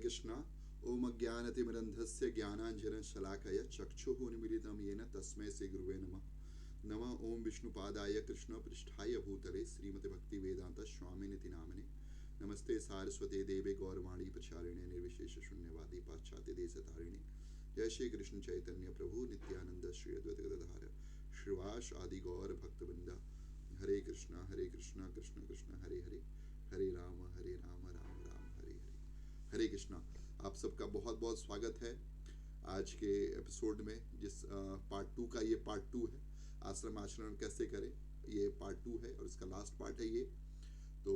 कृष्णा। ओम अज्ञानतिमिरन्धस्य ज्ञानाञ्जनशलाकया चक्षुः उन्मीलितं येन तस्मै श्रीगुरुवे नमः। नमः ओम विष्णुपादाय कृष्णपृष्ठाय भूतले श्रीमते भक्तिवेदांत स्वामिनिति नामिने। नमस्ते सारस्वते देवे गौरवाणी प्रचारिणे निर्विशेष शून्यवादी पाश्चात्य देशतारिणे। जय श्री कृष्ण चैतन्य प्रभु नित्यानंद श्री अद्वैत गदाधर श्रीवास आदि गौर भक्तवृंदा। हरे कृष्णा कृष्ण कृष्ण हरे हरे, हरे राम राम राम हरे हरे। हरे कृष्णा। आप सबका बहुत बहुत स्वागत है आज के एपिसोड में, जिस पार्ट 2 का ये पार्ट 2 है। आश्रम आचरण कैसे करें, ये पार्ट 2 है और इसका लास्ट पार्ट है ये। तो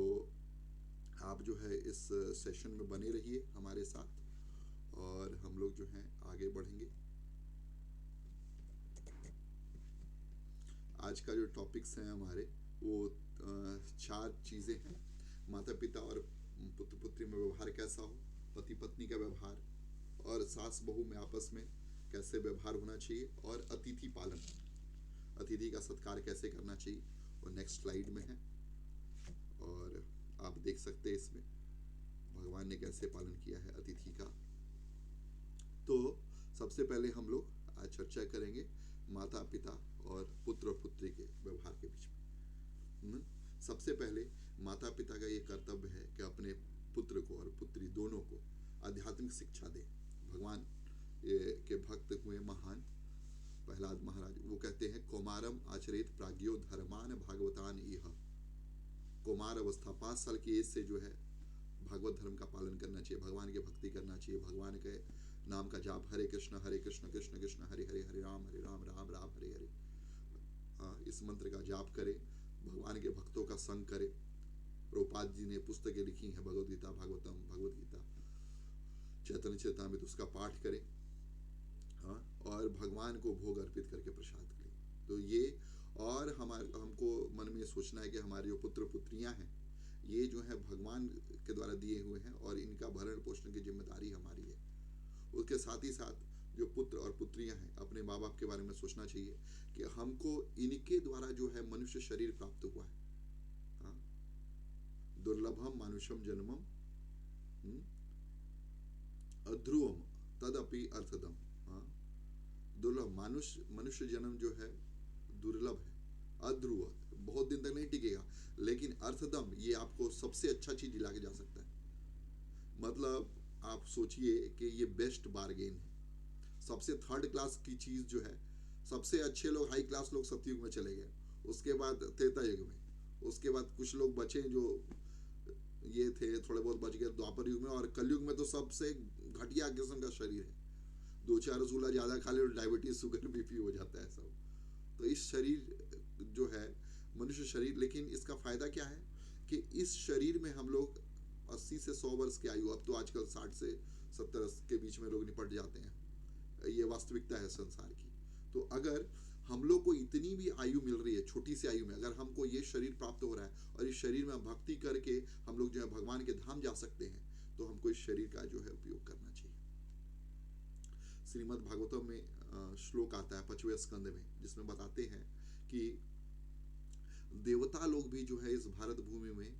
आप जो है इस सेशन में बने रहिए हमारे साथ और हम लोग जो हैं आगे बढ़ेंगे। आज का जो टॉपिक्स हैं हमारे वो 4 चीज़ें हैं। माता पिता और पुत्र पुत्री में व्यवहार कैसा हो, पति पत्नी का व्यवहार, और सास बहू में आपस में कैसे व्यवहार होना चाहिए, और अतिथि पालन, अतिथि का सत्कार कैसे करना चाहिए, और नेक्स्ट स्लाइड में है। और आप देख सकते हैं इसमें भगवान ने कैसे पालन किया है अतिथि का। तो सबसे पहले हम लोग आज चर्चा करेंगे माता पिता और पुत्र और पुत्री के व्यवहार के बीच में। सबसे पहले माता पिता का ये कर्तव्य है कि अपने पुत्र को और पुत्री दोनों को आध्यात्मिक शिक्षा दें। भगवान के भक्त हुए महान प्रहलाद महाराज, वो कहते हैं कौमारम आचरित प्राज्ञो धर्मान भागवतान इह। कौमार अवस्था 5 साल की एज से जो है भागवत धर्म का पालन करना चाहिए, भगवान की भक्ति करना चाहिए, भगवान के नाम का जाप, हरे कृष्ण कृष्ण कृष्ण हरे हरे, हरे राम राम राम हरे हरे, इस मंत्र का जाप करें, भगवान के भक्तों का संग करें। प्रभुपाद जी ने पुस्तकें लिखी हैं, भगवद गीता, भागवतम, भगवद गीता, चैतन्य चरितामृत, उसका पाठ करें। और भगवान को भोग अर्पित करके प्रसाद करें। तो ये, और हमको मन में सोचना है कि हमारे जो पुत्र पुत्रियां हैं ये जो है भगवान के द्वारा दिए हुए हैं और इनका भरण पोषण की जिम्मेदारी हमारी है। उसके साथ ही साथ जो पुत्र और पुत्रियां हैं अपने माँ बाप के बारे में सोचना चाहिए कि हमको इनके द्वारा जो है मनुष्य शरीर प्राप्त हुआ है। दुर्लभम मानुषम जन्मम अध्रुवम तदपि अर्थदम। दुर्लभ मनुष्य जन्म जो है दुर्लभ है, अध्रुव, बहुत दिन तक नहीं टिकेगा, लेकिन अर्थदम ये आपको सबसे अच्छा चीज दिला के जा सकता है। मतलब आप सोचिए कि ये बेस्ट बार्गेन है। सबसे थर्ड क्लास की चीज जो है, सबसे अच्छे लोग, हाई क्लास लोग सतयुग में चले गए, उसके बाद त्रेता युग में, उसके बाद कुछ लोग बचे जो ये थे, थोड़े बहुत बच गए द्वापर युग में, और कलयुग में तो सबसे घटिया किस्म का शरीर है। 2-4 रसगुल्ला ज्यादा खा ले और डायबिटीज, शुगर, बीपी हो जाता है सब। तो इस शरीर जो है मनुष्य शरीर, लेकिन इसका फायदा क्या है कि इस शरीर में हम लोग 80 से 100 वर्ष की आयु, अब तो आजकल 60 से 70 के बीच में लोग निपट जाते हैं, ये वास्तविकता है संसार की। तो अगर हम लोग को इतनी भी आयु मिल रही है, छोटी सी आयु में अगर हमको ये शरीर प्राप्त हो रहा है और इस शरीर में भक्ति करके हम लोग जो है भगवान के धाम जा सकते हैं, तो हमको इस शरीर का जो है उपयोग करना चाहिए। श्रीमद् भागवतम में श्लोक आता है 5वें स्कंद में, जिसमें बताते हैं कि देवता लोग भी जो है इस भारत भूमि में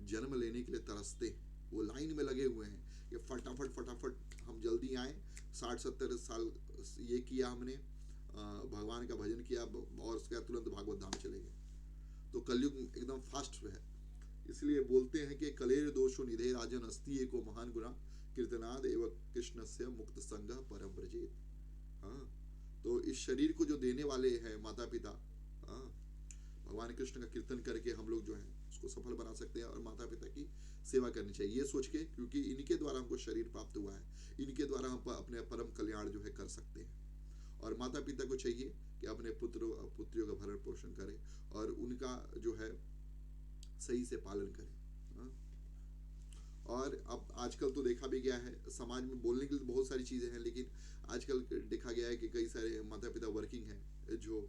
जन्म लेने के लिए तरसते हैं। वो लाइन में लगे हुए हैं कि फटाफट हम जल्दी आए। 60-70 साल ये किया हमने, भगवान का भजन किया और उसके बाद तुरंत भागवत धाम चले गए। तो कलयुग एकदम फास्ट है। इसलिए बोलते हैं कि कलेर दोषो निधे राजन अस्ति एको महान गुना कीर्तनाद एवं कृष्ण से मुक्त संग परम ब्रजेत। तो इस शरीर को जो देने वाले हैं माता पिता, भगवान कृष्ण का कीर्तन करके हम लोग जो है उसको सफल बना सकते हैं और माता पिता की सेवा करनी चाहिए, ये सोच के, क्योंकि इनके द्वारा हमको शरीर प्राप्त हुआ है, इनके द्वारा हम अपने परम कल्याण जो है कर सकते हैं। और माता पिता को चाहिए कि अपने पुत्रियों का भरण पोषण करें और उनका जो है सही से पालन करें। और अब आजकल तो देखा भी गया है, समाज में बोलने के लिए बहुत सारी चीजें हैं, लेकिन आजकल देखा गया है कि कई सारे माता पिता वर्किंग हैं जो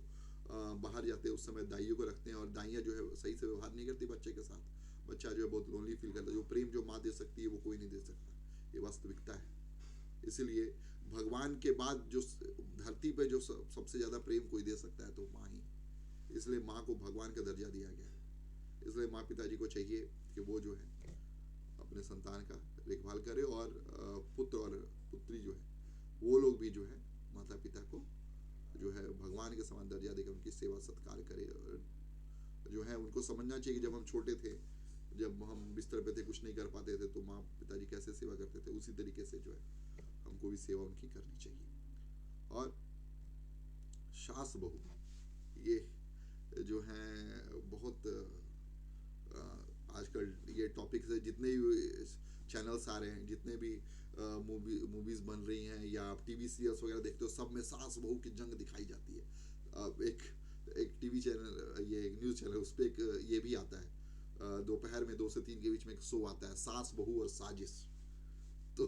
बाहर जाते हैं उस समय दाइयों को रखते हैं, और दाइयाँ जो है सही से व्यवहार नहीं करती बच्चे के साथ। बच्चा जो है बहुत लोनली फील करता है। जो प्रेम जो माँ दे सकती है वो कोई नहीं दे सकता, ये वास्तविकता है। इसलिए भगवान के बाद जो धरती पे जो सबसे ज्यादा प्रेम कोई दे सकता है तो माँ ही, इसलिए माँ को भगवान का दर्जा दिया गया है। इसलिए माँ पिताजी को चाहिए कि वो जो है अपने संतान का देखभाल करे, और पुत्र और पुत्री जो है वो लोग भी जो है माता पिता को जो है भगवान के समान दर्जा देकर उनकी सेवा सत्कार करे। और जो है उनको समझना चाहिए कि जब हम छोटे थे, जब हम बिस्तर पे थे, कुछ नहीं कर पाते थे, तो माँ पिताजी कैसे सेवा करते थे, उसी तरीके से जो है हमको भी सेवा उनकी करनी चाहिए। और सास बहू, ये जो है बहुत आजकल ये टॉपिक से जितने भी चैनल्स आ रहे हैं, जितने भी मूवीज बन रही हैं, या आप टीवी सीरियल्स वगैरह देखते हो, सब में सास बहू की जंग दिखाई जाती है। एक टीवी चैनल, ये एक न्यूज़ चैनल, उस पर एक ये भी आता है, दोपहर में 2 से 3 के बीच में एक शो आता है, सास बहू और साजिश। तो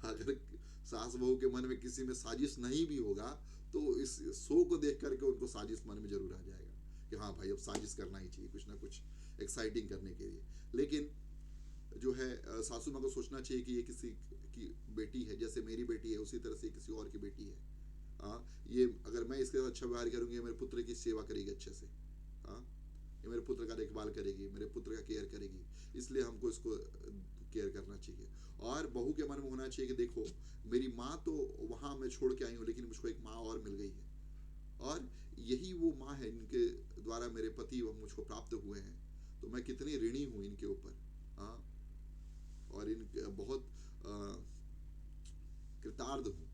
अगर सास बहू के मन में किसी में साजिश नहीं भी होगा, तो इस शो को देख करके उनको साजिश मन में जरूर आ जाएगा कि हाँ भाई, अब साजिश करना ही चाहिए, कुछ ना कुछ एक्साइटिंग करने के लिए। लेकिन जो है सासू माँ को सोचना चाहिए कि ये किसी की बेटी है, जैसे मेरी बेटी है उसी तरह से किसी और की बेटी है। ये अगर मैं इसके साथ अच्छा व्यवहार करूंगी, ये मेरे पुत्र की सेवा करेगी अच्छे से, ये मेरे पुत्र का देखभाल करेगी, मेरे पुत्र का केयर करेगी, इसलिए हमको इसको केयर करना चाहिए। और बहू के मन में होना चाहिए कि देखो, मेरी माँ तो वहाँ मैं छोड़ के आई हूँ, लेकिन मुझको एक माँ और मिल गई है, और यही वो माँ है इनके द्वारा मेरे पति मुझको प्राप्त हुए हैं, तो मैं कितनी ऋणी हूँ इनके ऊपर। और इन बहुत कृतार्थ हूँ।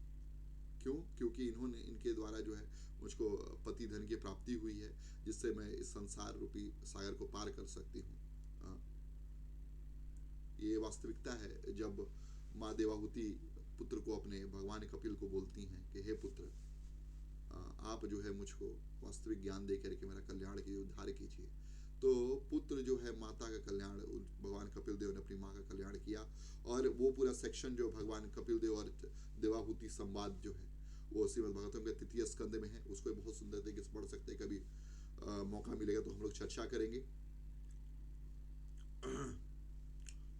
क्यों? क्योंकि इन्होंने, इनके द्वारा जो है मुझको पति धन की प्राप्ति हुई है, जिससे मैं इस संसार रूपी सागर को पार कर सकती हूँ। ये वास्तविकता है जब माँ देवाहुति पुत्र को, अपने भगवान कपिल को बोलती हैं कि हे पुत्र, आप जो है मुझको वास्तविक ज्ञान दे करके मेरा कल्याण कीजिए, उद्धार कीजिए। तो पुत्र जो है माता का कल्याण, भगवान कपिल देव ने अपनी माँ का कल्याण किया। और वो पूरा सेक्शन जो भगवान कपिल देव और देवाहुति संवाद जो है, वो श्रीमद्भागवतम के 3 स्कंद में है, उसको बहुत सुंदर तरीके से पढ़ सकते हैं। कभी मौका मिलेगा तो हम लोग चर्चा करेंगे।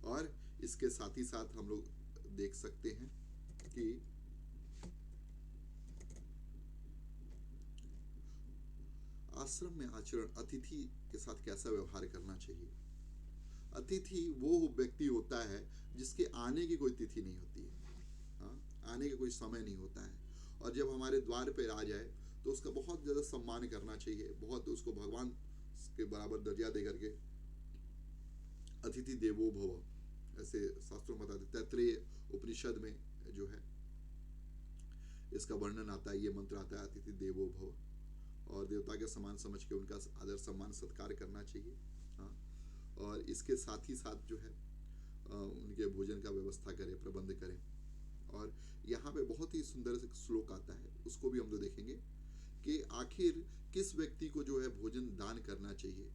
और इसके साथ ही साथ हम लोग देख सकते हैं कि आश्रम में आचरण, अतिथि के साथ कैसा व्यवहार करना चाहिए। अतिथि वो व्यक्ति होता है जिसके आने की कोई तिथि नहीं होती है, आने का कोई समय नहीं होता है, और जब हमारे द्वार पर आ जाए तो उसका बहुत ज़्यादा सम्मान करना चाहिए, बहुत उसको भगवान के बराबर दर्जा दे करके। अतिथि देवो भव, ऐसे शास्त्रों में बताते, तैत्रेय उपनिषद में जो है इसका वर्णन आता है, ये मंत्र आता है, अतिथि देवो भव। और देवता के समान समझ के उनका आदर सम्मान सत्कार करना चाहिए। और इसके साथ ही साथ जो है उनके भोजन का व्यवस्था करें, प्रबंध करें। और यहाँ पे बहुत ही सुंदर से श्लोक आता है, उसको भी हम लोग देखेंगे कि आखिर किस व्यक्ति को जो है भोजन दान करना चाहिए।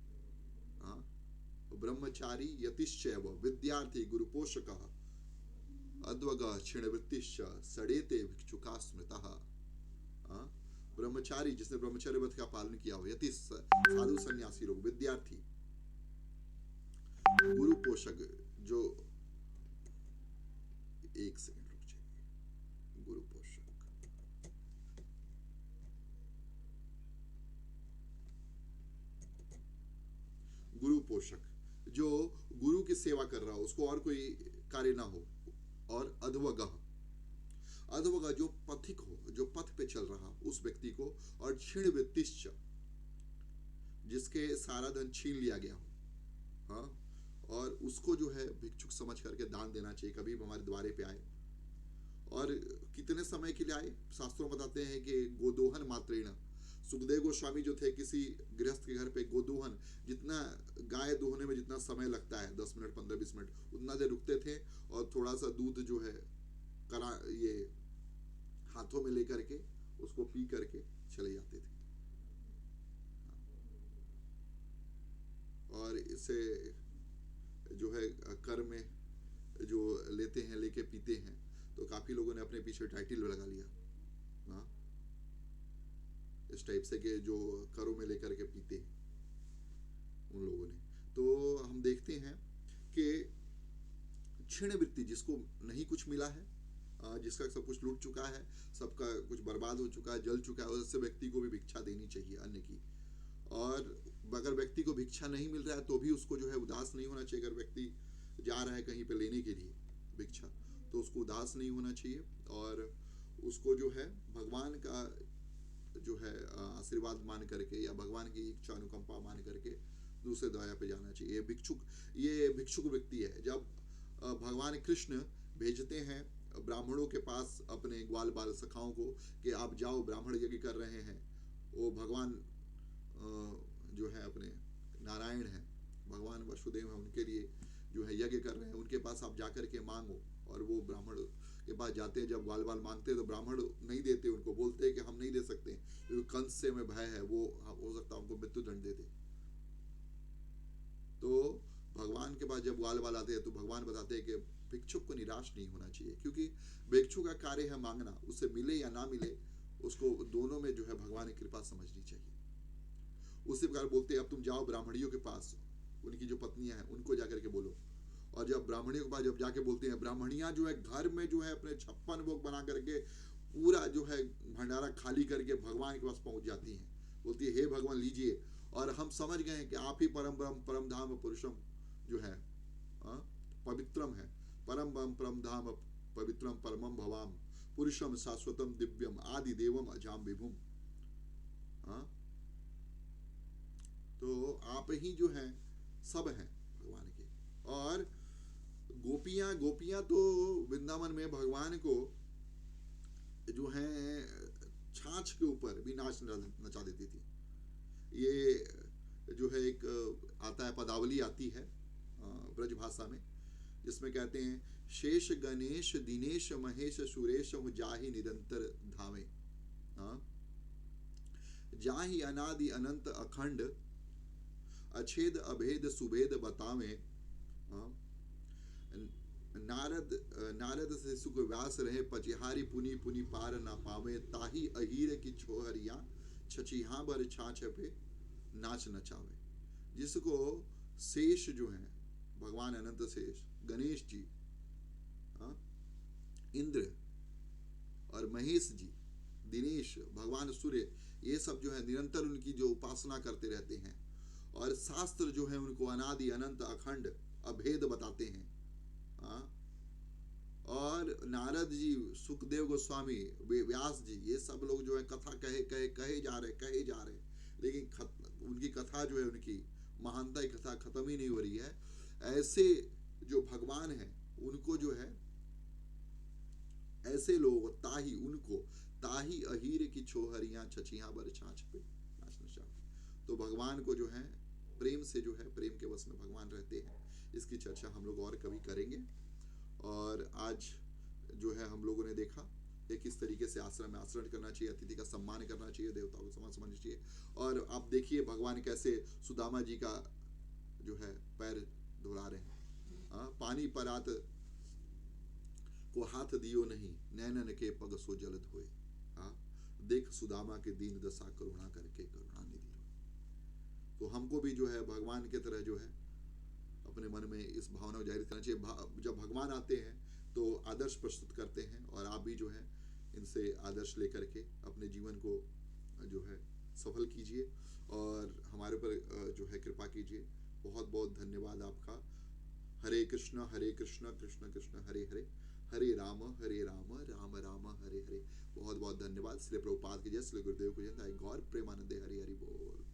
ब्रह्मचारी यतिश्चैव विद्यार्थी गुरुपोषकः अद्वगः क्षीणवृत्तिश्च सडेते भिक्षुका स्मृतः। ब्रह्मचारी, जिसने ब्रह्मचर्य व्रत का पालन किया हो, यति साधु सन्यासी लोग, विद्यार्थी, गुरु पोषक, जो एक सेकंड रुक जाइए, गुरु पोषक, गुरु पोषक, जो गुरु की सेवा कर रहा हो, उसको और कोई कार्य ना हो। और अध्वगः, अध्वगः जो पथिक हो, जो पथ पे चल रहा उस व्यक्ति को। और क्षीण वृत्तिश्च, जिसके सारा धन छीन लिया गया हो, और उसको जो है भिक्षुक समझ करके दान देना चाहिए, कभी भी हमारे द्वारे पे आए। और कितने समय के लिए आए, शास्त्रों बताते हैं कि गोदोहन मात्रेण। सुखदेव गोस्वामी जो थे, किसी गृहस्थ के घर पे गोदोहन, जितना गाय दोहने में जितना समय लगता है, 10 मिनट 15-20 मिनट, उतना देर रुकते थे, और थोड़ा सा दूध जो है करा ये हाथों में लेकर के उसको पी करके चले जाते थे। और इसे जो है कर में जो लेते हैं, लेके पीते हैं, तो काफी लोगों ने अपने पीछे टाइटल लगा लिया, इस टाइप से कि जो करों में लेकर के पीते हैं उन लोगों ने। तो हम देखते हैं कि क्षीण वृत्ति, जिसको नहीं कुछ मिला है, जिसका सब कुछ लूट चुका है, सबका कुछ बर्बाद हो चुका है, जल चुका है, उससे व्यक्ति को भी भिक्षा देनी चाहिए अन्न की। और अगर व्यक्ति को भिक्षा नहीं मिल रहा है तो भी उसको जो है उदास नहीं होना चाहिए। अगर व्यक्ति जा रहा है कहीं पे लेने के लिए भिक्षा, तो उसको उदास नहीं होना चाहिए और उसको जो है भगवान का जो है आशीर्वाद मान करके या भगवान की इच्छा अनुकंपा मान करके दूसरे दया पे जाना चाहिए। ये भिक्षुक व्यक्ति है। जब भगवान कृष्ण भेजते हैं ब्राह्मणों के पास अपने ग्वाल बाल सखाओं को कि आप जाओ, ब्राह्मण यज्ञ कर रहे हैं, वो भगवान जो है अपने नारायण है, भगवान वसुदेव है, उनके लिए जो है यज्ञ कर रहे हैं, उनके पास आप जाकर के मांगो। और वो ब्राह्मण के पास जाते हैं, जब ग्वाल बाल मांगते हैं तो ब्राह्मण नहीं देते, उनको बोलते हैं कि हम नहीं दे सकते क्योंकि कंस से में भय है, वो हो सकता है उनको मृत्यु दंड दे दे। तो भगवान के पास जब ग्वाल बाल आते हैं तो भगवान बताते हैं कि भिक्षुक को निराश नहीं होना चाहिए, क्योंकि भिक्षुक का कार्य है मांगना, उससे मिले या ना मिले उसको दोनों में जो है भगवान की कृपा समझनी चाहिए। उसी प्रकार बोलते हैं अब तुम जाओ ब्राह्मणियों के पास, उनकी जो पत्नियां हैं उनको जाकर के बोलो। और जब ब्राह्मणियों के पास जब जाके बोलते हैं, ब्राह्मणियां जो है घर में जो है अपने 56 भोग बना करके पूरा जो है भंडारा खाली करके भगवान के पास पहुंच जाती हैं, बोलती है हे भगवान लीजिए, और हम समझ गए हैं कि आप ही परम ब्रह्म परम धाम पुरुषम जो है पवित्रम है, परम ब्रह्म परम धाम पवित्रम परमम भवाम पुरुषम शाश्वतम दिव्यम आदि देवम अजाम विभुम। तो आप ही जो है सब हैं भगवान के। और गोपियां तो वृंदावन में भगवान को जो है छाछ के ऊपर भी नाच नचा देती थी। ये जो है एक आता है, पदावली आती है ब्रज भाषा में, जिसमें कहते हैं शेष गणेश दिनेश महेश सुरेश जाहि निरंतर धामे, जाहि अनादि अनंत अखंड अछेद अभेद सुभेद बतावे। नारद से सुख व्यास रहे पचिहारी पुनि पुनि पार ना पावे, ताही अहीर की छोहरिया छचिहा बर छाछ पे नाच नचावे। जिसको शेष जो है भगवान अनंत शेष गणेश जी, इंद्र और महेश जी, दिनेश भगवान सूर्य, ये सब जो है निरंतर उनकी जो उपासना करते रहते हैं, और शास्त्र जो है उनको अनादि अनंत अखंड अभेद बताते हैं। और नारद जी, सुखदेव गोस्वामी, व्यास जी, ये सब लोग जो है कथा कहे जा रहे, लेकिन उनकी कथा जो है, उनकी महानता की कथा खत्म ही नहीं हो रही है। ऐसे जो भगवान है उनको जो है ऐसे लोग ताही अहीर की छोहरियां छचिया बर छाछ पे नाच नचा। तो भगवान को जो है प्रेम से जो है, प्रेम के वश में भगवान रहते हैं। इसकी चर्चा हम लोग और कभी करेंगे। और आज जो है हम लोगों ने देखा कि किस तरीके से आश्रम में आचरण करना चाहिए, अतिथि का सम्मान करना चाहिए, देवताओं को सम्मान समझना चाहिए। और आप देखिए भगवान कैसे सुदामा जी का जो है पैर धुला रहे हैं। पानी परात को हाथ दियो नहीं, नैनन के पग सो जलद होए। देख सुदामा के दीन दशा करुणा करके करुणा निधि। तो हमको भी जो है भगवान के तरह जो है अपने मन में इस भावना को जाहिर करना चाहिए। जब भगवान आते हैं तो आदर्श प्रस्तुत करते हैं, और आप भी जो है इनसे आदर्श लेकर के अपने जीवन को जो है सफल कीजिए और हमारे ऊपर जो है कृपा कीजिए। बहुत बहुत धन्यवाद आपका। हरे कृष्ण कृष्ण कृष्ण हरे हरे, हरे राम राम राम हरे हरे। बहुत बहुत धन्यवाद। श्री प्रभुपाद की जय, श्री गुरुदेव की जय। गौर प्रेमानंदे हरि हरि बोल।